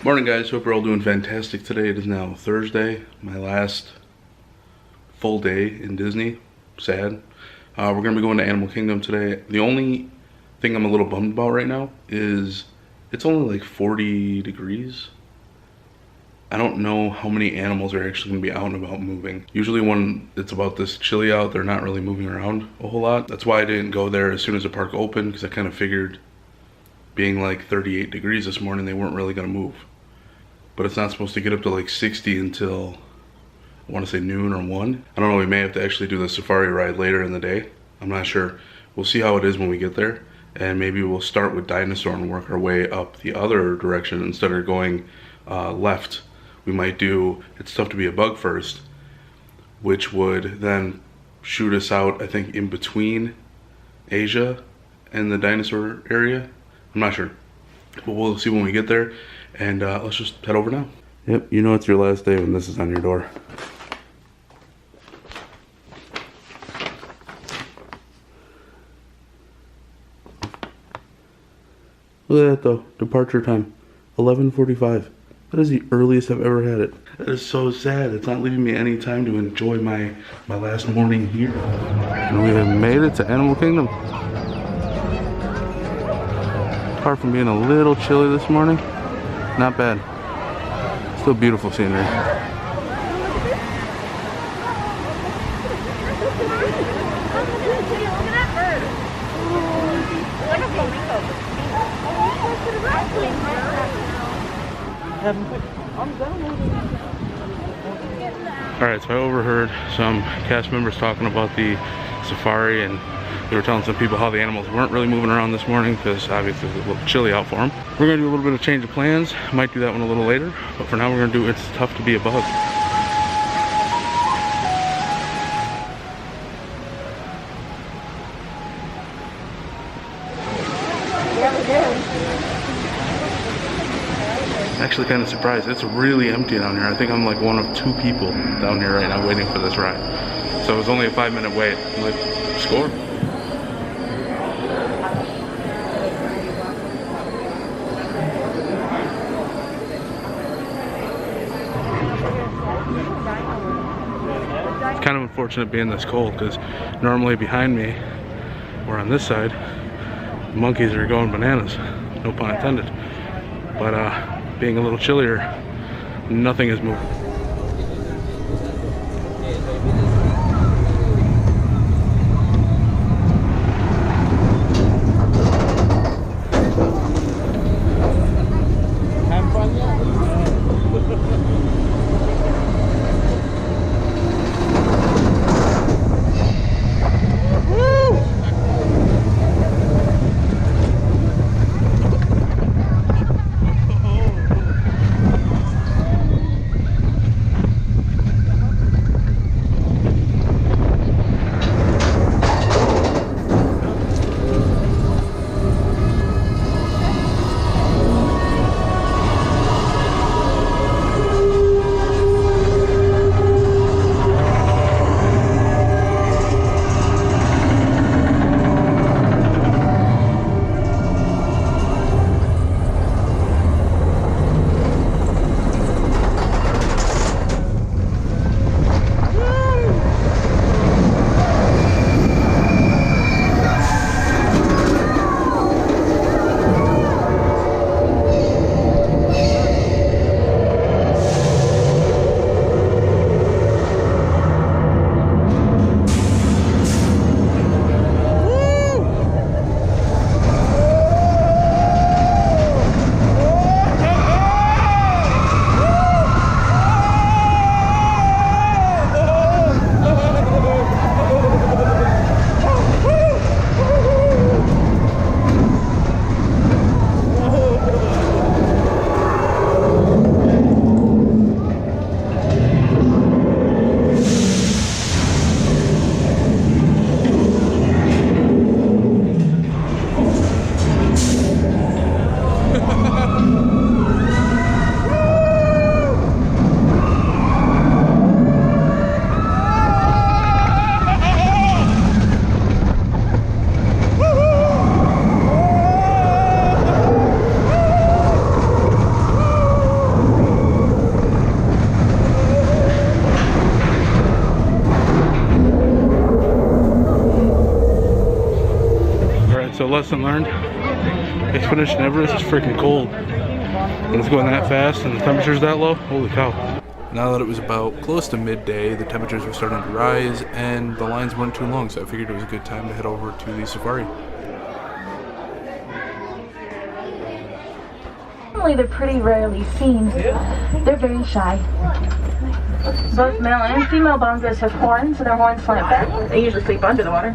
Morning guys, hope you're all doing fantastic today. It is now Thursday, my last full day in Disney. Sad. We're going to be going to Animal Kingdom today. The only thing I'm a little bummed about right now is it's only like 40 degrees. I don't know how many animals are actually going to be out and about moving. Usually when it's about this chilly out, they're not really moving around a whole lot. That's why I didn't go there as soon as the park opened, because I kind of figured being like 38 degrees this morning, they weren't really going to move. But it's not supposed to get up to like 60 until, I want to say noon or 1. I don't know, we may have to actually do the safari ride later in the day. I'm not sure. We'll see how it is when we get there. And maybe we'll start with Dinosaur and work our way up the other direction instead of going left. We might do It's Tough to Be a Bug first, which would then shoot us out, I think, in between Asia and the dinosaur area. I'm not sure. But we'll see when we get there. And let's just head over now. Yep, you know it's your last day when this is on your door. Look at that though, departure time, 11:45. That is the earliest I've ever had it. That is so sad. It's not leaving me any time to enjoy my last morning here. And we have made it to Animal Kingdom. Apart from being a little chilly this morning, not bad. Still beautiful scenery. Alright, so I overheard some cast members talking about the safari, and they were telling some people how the animals weren't really moving around this morning because obviously it's a little chilly out for them. We're going to do a little bit of change of plans. Might do that one a little later, but for now we're going to do It's Tough to Be a Bug. I'm actually kind of surprised. It's really empty down here. I think I'm like one of 2 people down here right now waiting for this ride. So it was only a 5-minute wait. I'm like, score. It's kind of unfortunate being this cold because normally behind me, or on this side, the monkeys are going bananas. No pun intended. But being a little chillier, nothing is moving. Have fun yet? lesson learned. Expedition Everest is freaking cold. When it's going that fast and the temperature's that low, holy cow. Now that it was about close to midday, the temperatures were starting to rise and the lines weren't too long, so I figured it was a good time to head over to the safari. Normally they're pretty rarely seen. They're very shy. Both male and female bongos have horns, so their horns slant back. They usually sleep under the water.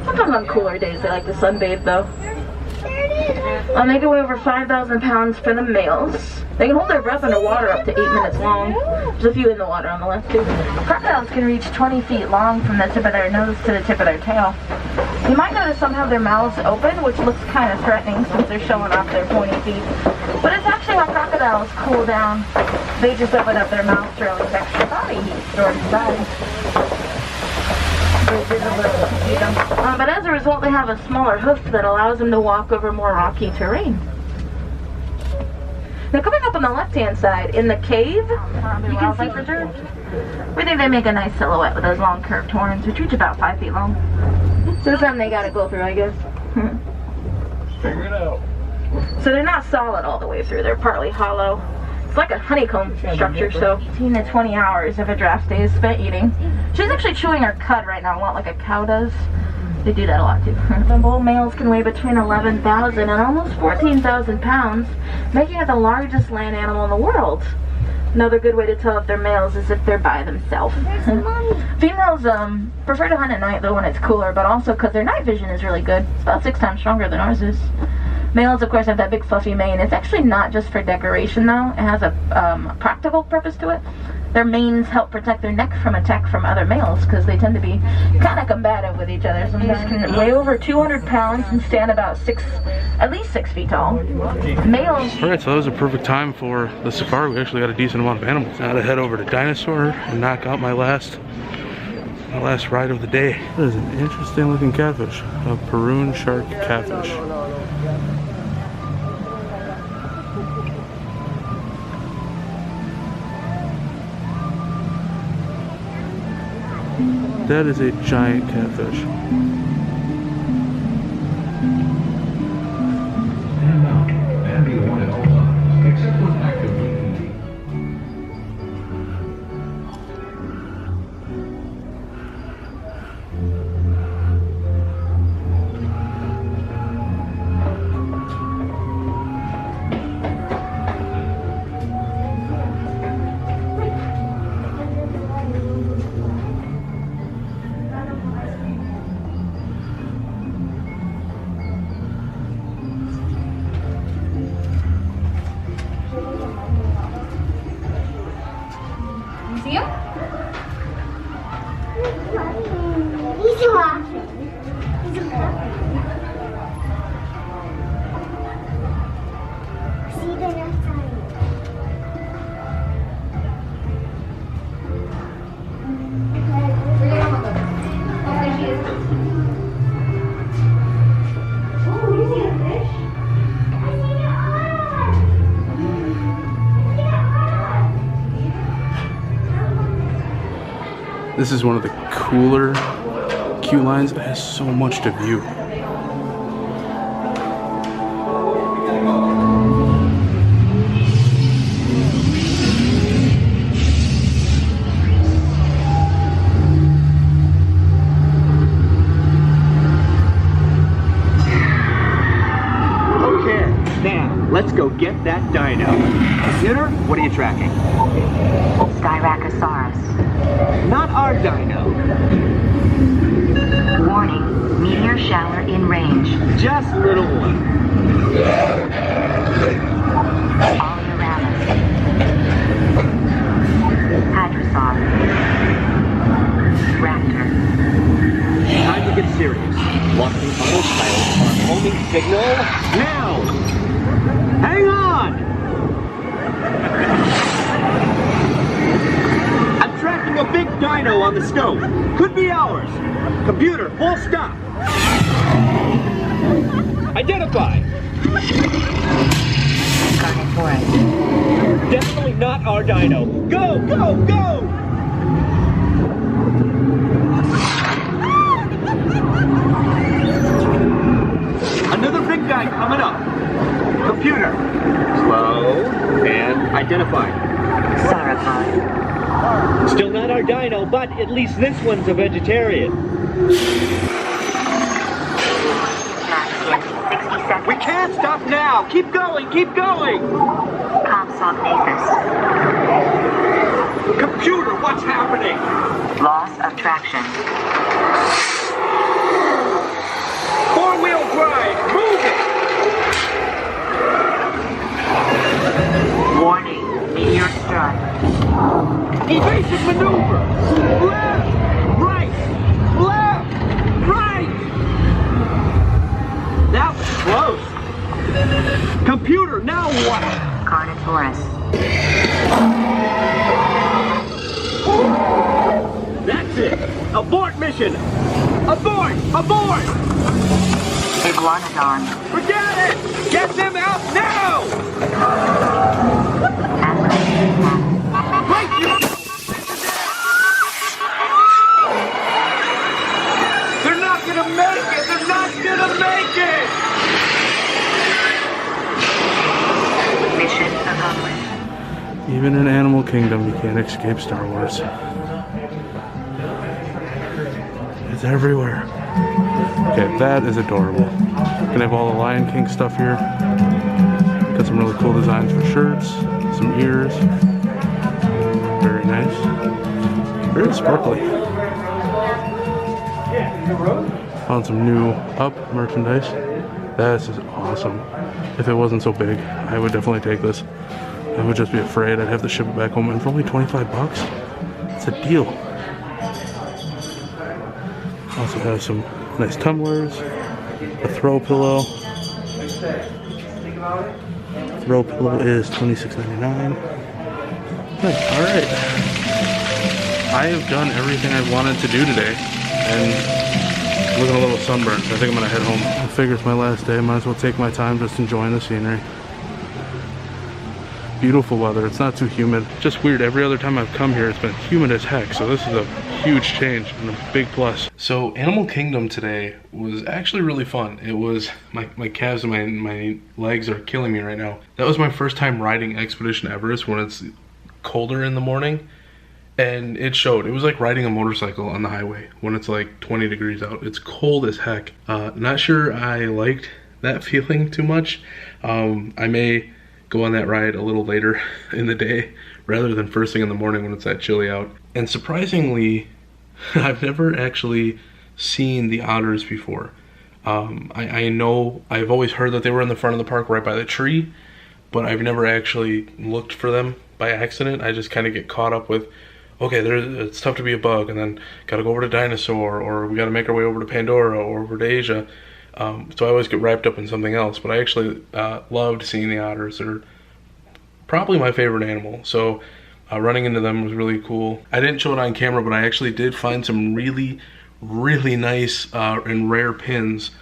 Sometimes on cooler days they like to sunbathe though. They can weigh over 5,000 pounds for the males. They can hold their breath underwater up to 8 minutes long. There's a few in the water on the left too. Crocodiles can reach 20 feet long from the tip of their nose to the tip of their tail. You might notice some have their mouths open, which looks kind of threatening since they're showing off their pointy feet. But it's actually how crocodiles cool down. They just open up their mouths to release extra body heat stored inside. But as a result, they have a smaller hoof that allows them to walk over more rocky terrain. Now coming up on the left-hand side, in the cave, you can see preserved. We think they make a nice silhouette with those long curved horns, which reach about 5 feet long. So something they gotta go through, I guess. Figure it out. So they're not solid all the way through, they're partly hollow. It's like a honeycomb structure, so 18 to 20 hours if a draft day is spent eating. She's actually chewing her cud right now, a lot like a cow does. They do that a lot too. The bull males can weigh between 11,000 and almost 14,000 pounds, making it the largest land animal in the world. Another good way to tell if they're males is if they're by themselves. Females prefer to hunt at night though when it's cooler, but also because their night vision is really good. It's about 6 times stronger than ours is. Males, of course, have that big fluffy mane. It's actually not just for decoration, though. It has a practical purpose to it. Their manes help protect their neck from attack from other males because they tend to be kind of combative with each other. Some males can weigh over 200 pounds and stand about at least 6 feet tall. Males. Alright, so that was a perfect time for the safari. We actually got a decent amount of animals. Now to head over to Dinosaur and knock out my last ride of the day. That is an interesting looking catfish. A Peruvian shark catfish. That is a giant catfish. Except when actively eating. See him? He's laughing. He's laughing. See the next time. Oh, you see a fish? I see an otter. This is one of the cooler queue lines. It has so much to view. Let's go get that dino. Computer, what are you tracking? Styracosaurus. Not our dino. Warning, meteor shower in range. Just little one. Oleoramus. Hadrosaur. Raptor. Time to get serious. Locking autopilot on homing signal now. Hang on! I'm tracking a big dino on the scope. Could be ours. Computer, full stop. Identify. Carnotaurus. Definitely not our dino. Go, go, go! guy coming up. Computer. Slow and identify. Sauropod. Still not our dino, but at least this one's a vegetarian. Max in 60 seconds. We can't stop now. Keep going, keep going. Comsog Athos. Computer, what's happening? Loss of traction. Four-wheel drive, move it. Warning. Meteor strike. Evasive maneuver. Left, right, left, right. That was close. Computer, now what? Carnotaurus. That's it. Abort mission. Abort, abort. Iguanodon. Forget it. Get them out now. Right, you. They're not gonna make it. They're not gonna make it. Mission accomplished. Even in Animal Kingdom, you can't escape Star Wars. It's everywhere. Okay, that is adorable. Gonna have all the Lion King stuff here. Got some really cool designs for shirts, some ears. Very nice. Very sparkly. Found some new Up merchandise. This is awesome. If it wasn't so big, I would definitely take this. I would just be afraid I'd have to ship it back home, and for only 25 bucks, it's a deal. Also has some nice tumblers, a throw pillow. Throw pillow is $26.99. Nice. All right. I have done everything I wanted to do today, and I'm looking a little sunburned, so I think I'm gonna head home. I figure it's my last day, might as well take my time just enjoying the scenery. Beautiful weather, it's not too humid. Just weird, every other time I've come here it's been humid as heck, so this is a huge change and a big plus. So Animal Kingdom today was actually really fun. It was, my calves and my legs are killing me right now. That was my first time riding Expedition Everest when it's colder in the morning, and it showed. It was like riding a motorcycle on the highway when it's like 20 degrees out. It's cold as heck. Not sure I liked that feeling too much. I may go on that ride a little later in the day rather than first thing in the morning when it's that chilly out. And surprisingly, I've never actually seen the otters before. I know I've always heard that they were in the front of the park right by the tree, but I've never actually looked for them by accident. I just kind of get caught up with, okay, it's tough to be a bug, and then gotta go over to Dinosaur, or we gotta make our way over to Pandora or over to Asia. So I always get wrapped up in something else, but I actually loved seeing the otters. They're probably my favorite animal, so running into them was really cool. I didn't show it on camera, but I actually did find some really nice and rare pins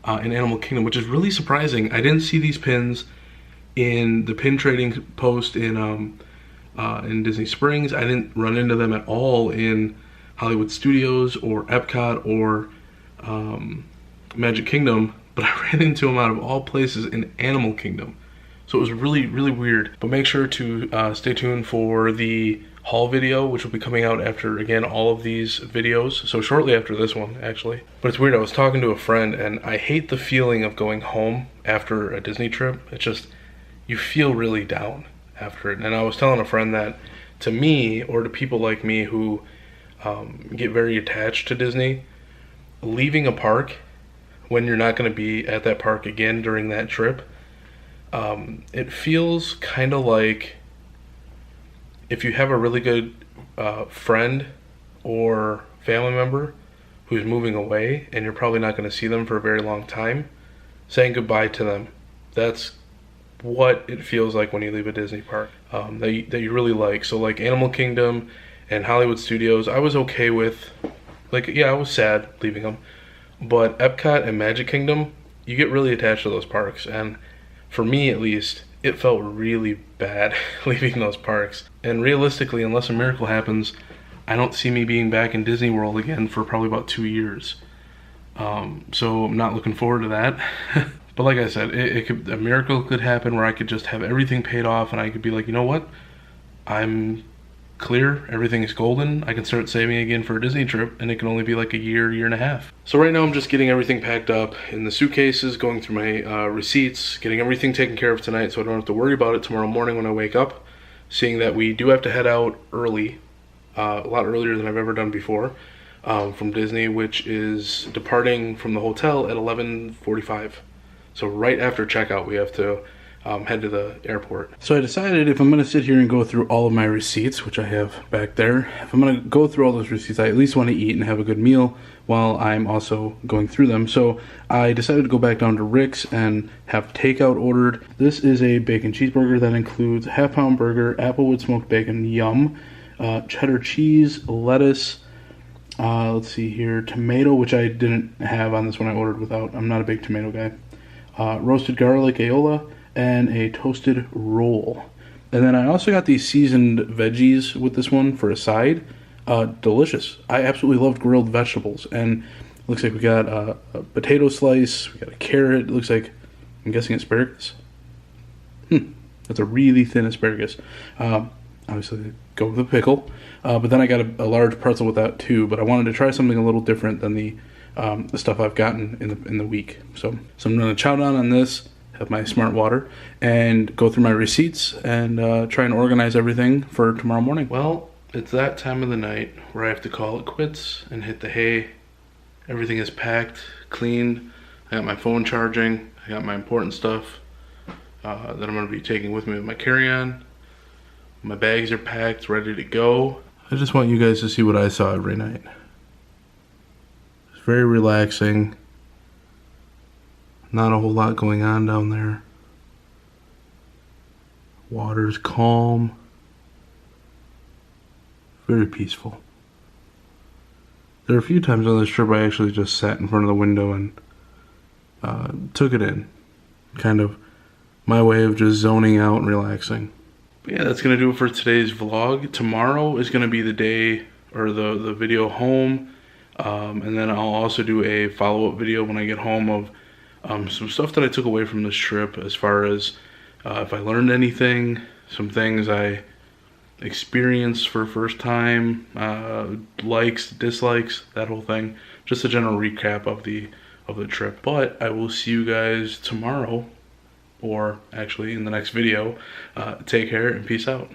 in Animal Kingdom, which is really surprising. I didn't see these pins in the pin trading post in Disney Springs. I didn't run into them at all in Hollywood Studios or Epcot or Magic Kingdom, but I ran into them out of all places in Animal Kingdom. So it was really weird. But make sure to stay tuned for the haul video, which will be coming out after, again, all of these videos. So shortly after this one, actually. But it's weird, I was talking to a friend, and I hate the feeling of going home after a Disney trip. It's just, you feel really down after it. And I was telling a friend that, to me, or to people like me who get very attached to Disney, leaving a park when you're not going to be at that park again during that trip, it feels kind of like if you have a really good friend or family member who's moving away and you're probably not going to see them for a very long time, saying goodbye to them. That's what it feels like when you leave a Disney park that you really like. So like Animal Kingdom and Hollywood Studios, I was okay with. Like, yeah, I was sad leaving them. But Epcot and Magic Kingdom, you get really attached to those parks, and for me at least, it felt really bad leaving those parks. And realistically, unless a miracle happens, I don't see me being back in Disney World again for probably about 2 years. So I'm not looking forward to that. But like I said, a miracle could happen where I could just have everything paid off and I could be like, you know what? I'm clear, everything is golden. I can start saving again for a Disney trip, and it can only be like a year and a half. So right now I'm just getting everything packed up in the suitcases, going through my receipts, getting everything taken care of tonight so I don't have to worry about it tomorrow morning when I wake up. Seeing that we do have to head out early, a lot earlier than I've ever done before, from Disney, which is departing from the hotel at 11:45. So right after checkout, we have to head to the airport. So I decided if I'm going to sit here and go through all of my receipts, which I have back there, if I'm going to go through all those receipts, I at least want to eat and have a good meal while I'm also going through them. So I decided to go back down to Rick's and have takeout ordered. This is a bacon cheeseburger that includes a half-pound burger, applewood smoked bacon, yum, cheddar cheese, lettuce, let's see here, tomato, which I didn't have on this one, I ordered without. I'm not a big tomato guy. Roasted garlic aioli, and a toasted roll. And then I also got these seasoned veggies with this one for a side. Delicious. I absolutely love grilled vegetables. And it looks like we got a potato slice, we got a carrot, it looks like, I'm guessing asparagus. That's a really thin asparagus. Obviously, go with a pickle. But then I got a large pretzel with that too, but I wanted to try something a little different than the stuff I've gotten in the week. So I'm going to chow down on this, have my smart water, and go through my receipts and try and organize everything for tomorrow morning. Well, it's that time of the night where I have to call it quits and hit the hay. Everything is packed, cleaned. I got my phone charging. I got my important stuff that I'm going to be taking with me with my carry-on. My bags are packed, ready to go. I just want you guys to see what I saw every night. It's very relaxing. Not a whole lot going on down there. Water's calm. Very peaceful. There are a few times on this trip I actually just sat in front of the window and took it in. Kind of my way of just zoning out and relaxing. But yeah, that's going to do it for today's vlog. Tomorrow is going to be the day, or the video home. And then I'll also do a follow-up video when I get home of some stuff that I took away from this trip, as far as if I learned anything, some things I experienced for first time, likes, dislikes, that whole thing. Just a general recap of the trip. But I will see you guys tomorrow, or actually in the next video. Take care and peace out.